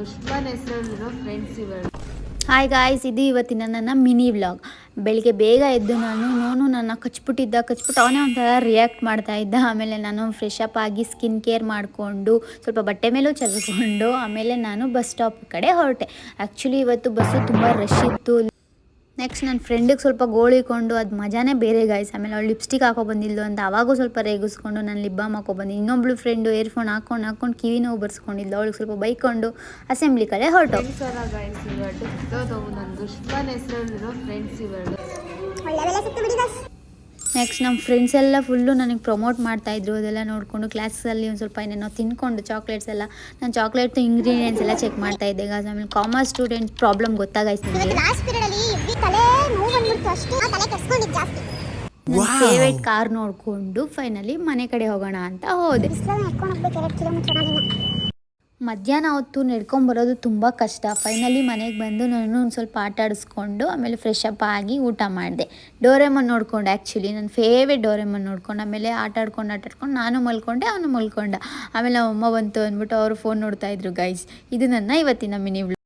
ದುಶ್ಮನ್ ಹೆಸರಲ್ಲಿರೋ friends ಇವರು. Hi guys, ಇದು ಇವತ್ತಿನ ನನ್ನ ಮಿನಿ ವ್ಲಾಗ್. ಬೆಳಿಗ್ಗೆ ಬೇಗ ಎದ್ದು ನಾನು ನನ್ನ ಕಚ್ಬಿಟ್ಟು ಅವನೇ ಒಂಥರ ರಿಯಾಕ್ಟ್ ಮಾಡ್ತಾ ಇದ್ದ. ಆಮೇಲೆ ನಾನು ಫ್ರೆಶ್ ಅಪ್ ಆಗಿ ಸ್ಕಿನ್ ಕೇರ್ ಮಾಡಿಕೊಂಡು ಸ್ವಲ್ಪ ಬಟ್ಟೆ ಮೇಲೂ ಚಲ್ಕೊಂಡು ಆಮೇಲೆ ನಾನು ಬಸ್ ಸ್ಟಾಪ್ ಕಡೆ ಹೊರಟೆ. ಆ್ಯಕ್ಚುಲಿ ಇವತ್ತು ಬಸ್ಸು ತುಂಬ ರಶ್ ಇತ್ತು. ನೆಕ್ಸ್ಟ್ ನನ್ನ ಫ್ರೆಂಡಿಗೆ ಸ್ವಲ್ಪ ಗೋಳಿಕೊಂಡು ಅದು ಮಜಾನೇ ಬೇರೆ ಗಾಯ್ಸ್. ಆಮೇಲೆ ಅವಳು ಲಿಪ್ಸ್ಟಿಕ್ ಬಂದಿಲ್ಲ ಅಂತ ಅವಾಗೂ ಸ್ವಲ್ಪ ರೇಗಿಸ್ಕೊಂಡು ನಾನು ಲಿಪ್ ಬಾಮ್ ಹಾಕೊಬಂದು, ಇನ್ನೊಬ್ಳು ಫ್ರೆಂಡು ಇಯರ್ಫೋನ್ ಹಾಕೊಂಡು ಕಿವಿ ನೋವು ಬರ್ಸ್ಕೊಂಡಿದ್ಲು. ಅವಳಿಗೆ ಸ್ವಲ್ಪ ಬೈಕೊಂಡು ಅಸೆಂಬ್ಲಿ ಕಡೆ ಹೊರಟು. ನನ್ನ ದುಶ್ಮನ್ ಹೆಸರಲ್ಲಿರೋ ಫ್ರೆಂಡ್ಸ್ ಇವರು. ನೆಕ್ಸ್ಟ್ ನಮ್ಮ ಫ್ರೆಂಡ್ಸ್ ಎಲ್ಲ ಫುಲ್ಲು ನನಗೆ ಪ್ರಮೋಟ್ ಮಾಡ್ತಾಯಿದ್ರು. ಅದೆಲ್ಲ ನೋಡಿಕೊಂಡು ಕ್ಲಾಸಲ್ಲಿ ಒಂದು ಸ್ವಲ್ಪ ಏನೇನೋ ತಿನ್ಕೊಂಡು ಚಾಕ್ಲೇಟ್ಸ್ ಎಲ್ಲ, ನಾನು ಚಾಕ್ಲೇಟ್ದು ಇಂಗ್ರೀಡಿಯೆಂಟ್ಸ್ ಎಲ್ಲ ಚೆಕ್ ಮಾಡ್ತಾ ಇದ್ದೆ ಗಾಯ್ಸ್. ಆಮೇಲೆ ಕಾಮರ್ಸ್ ಸ್ಟೂಡೆಂಟ್ ಪ್ರಾಬ್ಲಮ್ ಗೊತ್ತಾಗಾಯ್ತು ನನಗೆ. ನನ್ನ ಫೇವ್ರೇಟ್ ಕಾರ್ ನೋಡಿಕೊಂಡು ಫೈನಲಿ ಮನೆ ಕಡೆ ಹೋಗೋಣ ಅಂತ ಹೋದೆ. ಮಧ್ಯಾಹ್ನ ಹೊತ್ತು ನಡ್ಕೊಂಬರೋದು ತುಂಬ ಕಷ್ಟ. ಫೈನಲಿ ಮನೆಗೆ ಬಂದು ನಾನು ಒಂದು ಸ್ವಲ್ಪ ಆಟ ಆಡಿಸ್ಕೊಂಡು ಆಮೇಲೆ ಫ್ರೆಶ್ ಅಪ್ ಆಗಿ ಊಟ ಮಾಡಿದೆ. ಡೋರೆಮನ್ ನೋಡ್ಕೊಂಡು, ಆ್ಯಕ್ಚುಲಿ ನನ್ನ ಫೇವ್ರೇಟ್ ಡೋರೆಮನ್ ನೋಡ್ಕೊಂಡು ಆಮೇಲೆ ಆಟ ಆಡ್ಕೊಂಡು ನಾನು ಮಲ್ಕೊಂಡೆ, ಅವನು ಮಲ್ಕೊಂಡ. ಆಮೇಲೆ ನಮ್ಮ ಅಮ್ಮ ಬಂತು ಅಂದ್ಬಿಟ್ಟು ಅವರು ಫೋನ್ ನೋಡ್ತಾಯಿದ್ರು ಗೈಸ್. ಇದು ನನ್ನ ಇವತ್ತಿನ ಮಿನಿ ವ್ಲಾಗ್.